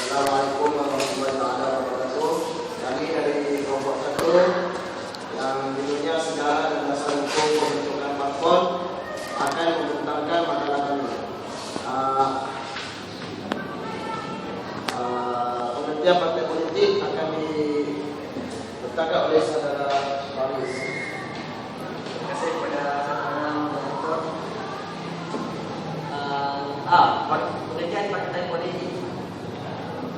Assalamualaikum warahmatullahi wabarakatuh. Kami dari kelompok 1 yang judulnya Sejarah dan Dasar Hukum Pembentukan Parpol akan membentangkan makalah kami. Pengertian partai politik akan dibentangkan oleh saudara Faris. Terima kasih kepada saudara moderator. Pengertian partai politik.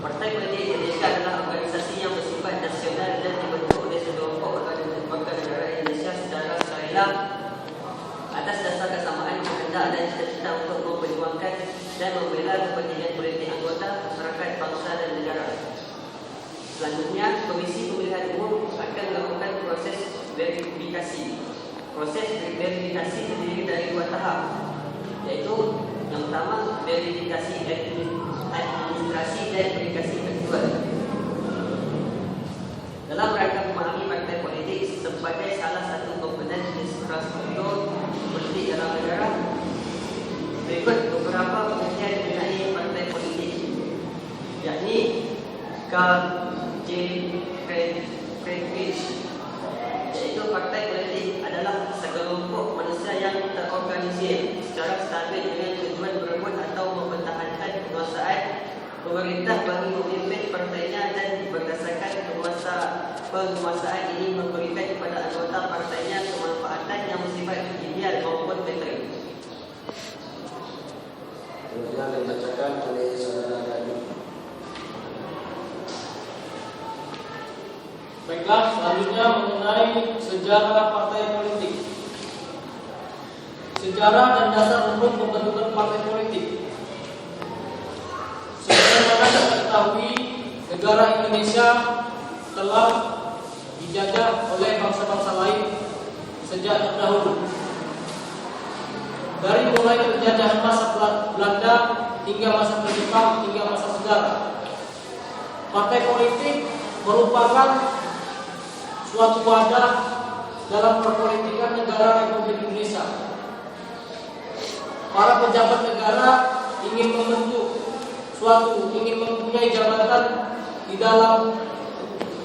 Partai politik Indonesia adalah organisasi yang bersifat nasional dan dibentuk oleh sekelompok warga negara Indonesia secara sukarela atas dasar kesamaan kehendak dan cita-cita untuk memperjuangkan dan membela kepentingan politik anggota masyarakat, bangsa dan negara. Selanjutnya, Komisi Pemilihan Umum akan melakukan proses verifikasi. Proses verifikasi terdiri dari 2 tahap, yaitu yang pertama verifikasi administrasi dan verifikasi faktual. Dalam rangka memahami partai politik sebagai salah satu komponen infrastruktur politik dalam negara, berikut beberapa pengertian mengenai partai politik, yakni KJPPH, yaitu partai politik adalah sekelompok manusia yang terorganisir secara stabil dengan tujuan berebut atau mempertahankan kekuasaan pemerintah bagi memimpin partainya, dan berdasarkan penguasaan ini memberikan kepada anggota partainya kemanfaatan yang bersifat ideal maupun materi. Kemudian dibacakan oleh saudara Gadi. Baiklah, selanjutnya mengenai sejarah partai politik. Sejarah dan dasar hukum pembentukan partai politik. Sebagaimana kita ketahui, negara Indonesia telah dijajah oleh bangsa-bangsa lain sejak terdahulu. Dari mulai penjajahan masa Belanda hingga masa Jepang hingga masa sejarah, partai politik merupakan suatu wadah dalam perpolitikan negara Republik Indonesia. Para pejabat negara ingin mempunyai jabatan di dalam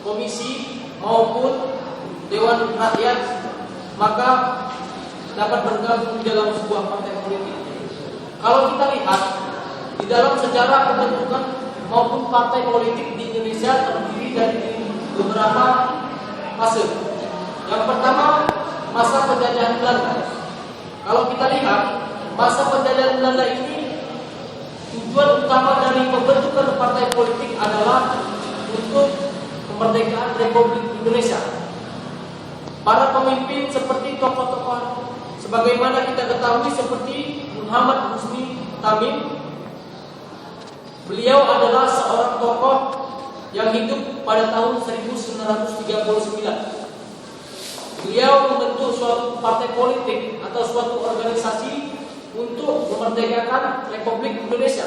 komisi maupun dewan rakyat, maka dapat bergabung di dalam sebuah partai politik. Kalau kita lihat di dalam sejarah pembentukan maupun partai politik di Indonesia terdiri dari beberapa fase. Yang pertama, masa penjajahan Belanda. Kalau kita lihat, masa penjajahan Belanda ini tujuan utama dari pembentukan partai politik adalah untuk kemerdekaan Republik Indonesia. Para pemimpin seperti tokoh-tokoh sebagaimana kita ketahui seperti Muhammad Husni Tamim. Beliau adalah seorang tokoh yang hidup pada tahun 1939. Beliau membentuk suatu partai politik atau suatu organisasi untuk memerdekakan Republik Indonesia.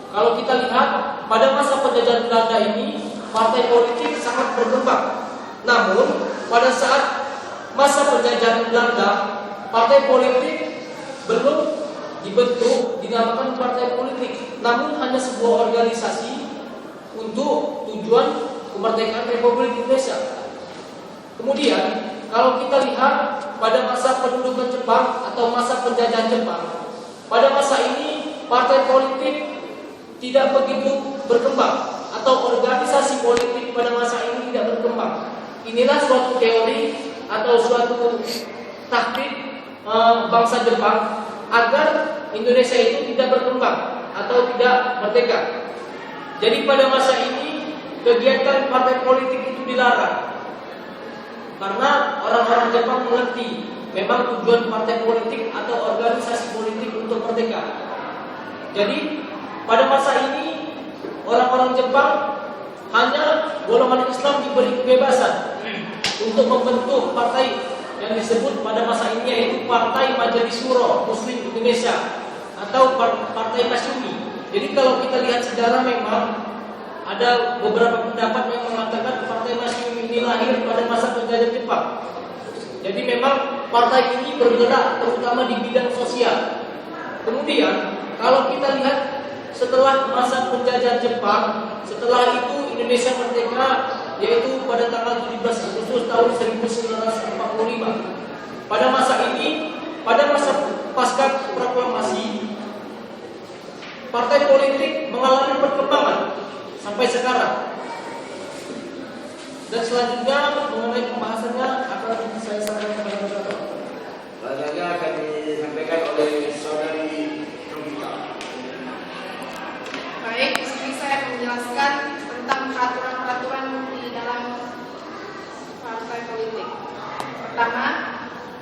Kalau kita lihat pada masa penjajahan Belanda ini, partai politik sangat berkembang. Namun pada saat masa penjajahan Belanda, partai politik belum dibentuk dinamakan partai politik, namun hanya sebuah organisasi untuk tujuan kemerdekaan Republik Indonesia. Kemudian kalau kita lihat pada masa pendudukan Jepang atau masa penjajahan Jepang, pada masa ini partai politik tidak begitu berkembang atau organisasi politik pada masa ini tidak berkembang. Inilah suatu teori atau suatu taktik bangsa Jepang agar Indonesia itu tidak berkembang atau tidak merdeka. Jadi pada masa ini kegiatan partai politik itu dilarang. Karena orang-orang Jepang mengerti memang tujuan partai politik atau organisasi politik untuk merdeka. Jadi pada masa ini orang-orang Jepang hanya golongan Islam diberi kebebasan untuk membentuk partai yang disebut pada masa ini yaitu Partai Majelis Syuro Muslim Indonesia atau Partai Masyumi. Jadi kalau kita lihat sejarah memang ada beberapa pendapat yang mengatakan Partai Masyumi ini lahir pada masa penjajahan Jepang. Jadi memang partai ini bergerak terutama di bidang sosial. Kemudian kalau kita lihat setelah masa penjajahan Jepang. Setelah itu Indonesia merdeka, yaitu pada tanggal 17 Agustus tahun 1945. Pada masa pasca proklamasi, partai politik mengalami perkembangan sampai sekarang. Dan selanjutnya mengenai pembahasannya akan saya sampaikan kepada saudara. Selanjutnya akan disampaikan oleh saudari Novita. Baik, di sini saya menjelaskan tentang peraturan-peraturan di dalam partai politik. Pertama,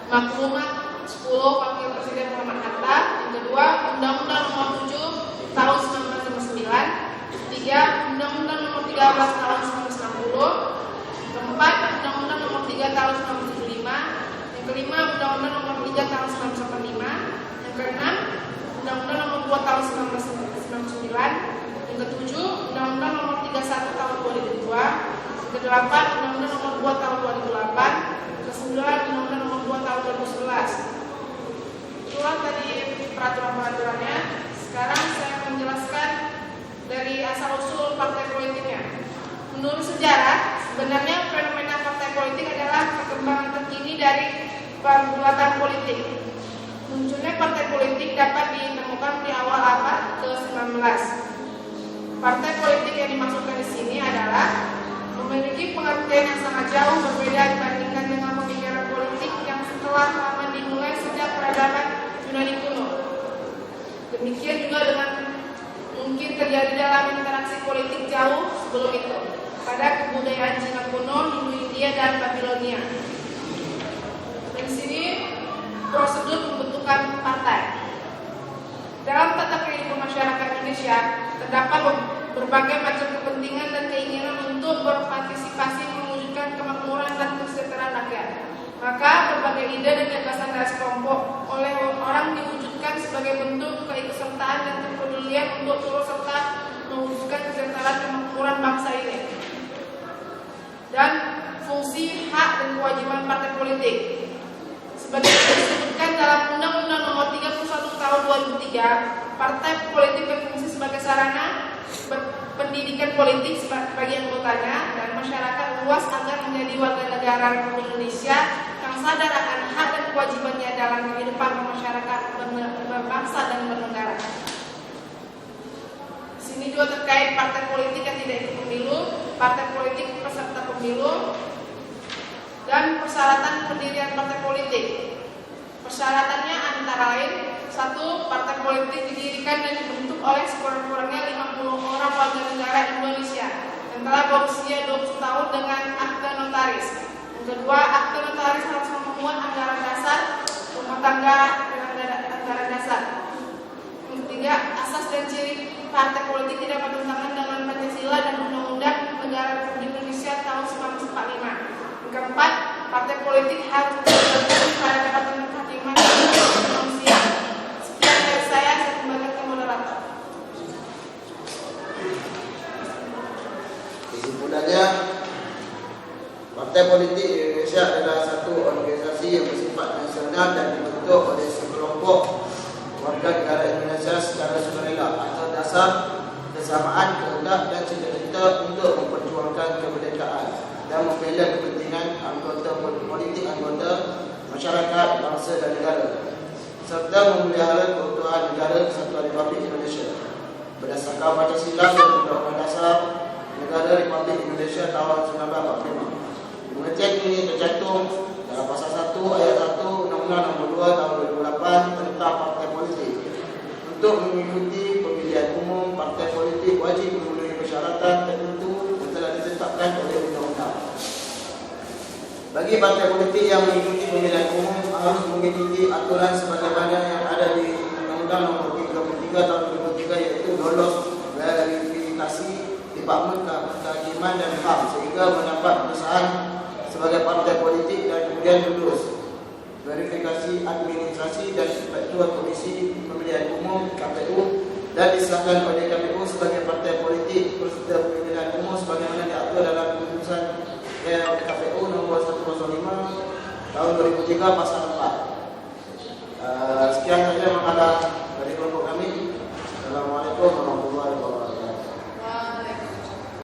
Maklumat 10 Wakil Presiden Muhammad Hatta. Yang kedua, Undang-Undang Nomor 7 Tahun 1959. Tiga, Undang-Undang Nomor 13 Tahun 1960. Keempat, Undang-Undang Nomor 3 Tahun 1975. Yang kelima, Undang-Undang Nomor 3 Tahun 1985. Yang keenam, Undang-Undang Nomor 2 Tahun 1999. Yang ketujuh, Undang-Undang Nomor 31 Tahun 2002. Yang kedelapan, Undang-Undang Nomor 2 Tahun 2008. Yang kesembilan, Undang-Undang Nomor 2 Tahun 2011. Itulah tadi peraturan-peraturannya. Sekarang saya akan menjelaskan dari asal-usul partai politiknya. Menurut sejarah, sebenarnya fenomena partai politik adalah perkembangan terkini dari pergulatan politik. Munculnya partai politik dapat ditemukan di awal abad ke-19. Partai politik yang dimaksudkan di sini adalah memiliki pengertian yang sangat jauh berbeda dibandingkan dengan pemikiran politik yang setelah lama dimulai sejak peradaban Yunani kuno. Demikian juga dengan mungkin terjadi dalam interaksi politik jauh sebelum itu pada kebudayaan Cina kuno, Hindu India, dan Babilonia. Dan di sini prosedur pembentukan partai. Dalam tata kehidupan masyarakat Indonesia terdapat berbagai macam kepentingan dan keinginan untuk berpartisipasi mewujudkan kemakmuran dan kesejahteraan rakyat. Maka berbagai ide dan gagasan dari sekelompok oleh orang diwujudkan sebagai bentuk keikutsertaan dan kepedulian untuk turut serta mewujudkan kesejahteraan kemakmuran bangsa ini. Dan fungsi, hak, dan kewajiban partai politik. Sebagai disebutkan dalam Undang-Undang Nomor 31 Tahun 2003, partai politik berfungsi sebagai sarana pendidikan politik bagi anggotanya dan masyarakat luas agar menjadi warga negara Republik Indonesia yang sadar akan hak dan kewajibannya dalam kehidupan masyarakat berbangsa dan bernegara. Di sini juga terkait partai politik yang tidak ikut pemilu, partai politik peserta pemilu, dan persyaratan pendirian partai politik. Persyaratannya antara lain: 1. Partai politik didirikan dan dibentuk oleh sekurang-kurangnya 50 orang warga negara Indonesia yang telah berusia 20 tahun dengan akte notaris. Yang kedua, akte notaris harus memuat anggaran dasar rumah tangga dengan anggaran dasar. Yang ketiga, asas dan ciri partai politik tidak bertentangan dengan Pancasila dan Undang-Undang Negara Republik Indonesia tahun 1945. Yang keempat, partai politik harus berdasarkan pada Jabatan Kehakiman dan Kemanusiaan. Sekian dari saya kembali ke moderator. Kesimpulannya, partai politik di Indonesia adalah satu organisasi yang bersifat nasional dan dibentuk oleh sekelompok warga negara Indonesia secara sukarela atas dasar kesamaan kehendak dan cita-cita untuk memperjuangkan kemerdekaan dan membela kepentingan anggota politik, anggota masyarakat, bangsa dan negara, serta memelihara keutuhan negara Kesatuan Republik Indonesia berdasarkan Pancasila dan Undang-Undang Dasar Negara Republik Indonesia tahun 1945. Pengertian ini tercantum dalam pasal 1 ayat 1 Undang-Undang Nomor 2 tahun 2008 tentang partai politik. Untuk mengikuti pemilihan umum, partai politik wajib memenuhi persyaratan tertentu yang telah ditetapkan oleh undang-undang. Bagi partai politik yang mengikuti pemilihan umum harus mengikuti aturan sebagaimana yang ada di Undang-Undang Nomor 33 tahun 2003, yaitu lolos verifikasi Departemen Kehakiman dan HAM sehingga mendapat pengesahan sebagai partai politik dan kemudian lulus verifikasi administrasi dan ketua Komisi Pemilihan Umum KPU dan disahkan oleh KPU sebagai partai politik peserta pemilihan umum sebagaimana diatur dalam keputusan KPU nomor 105 tahun 2003 pasal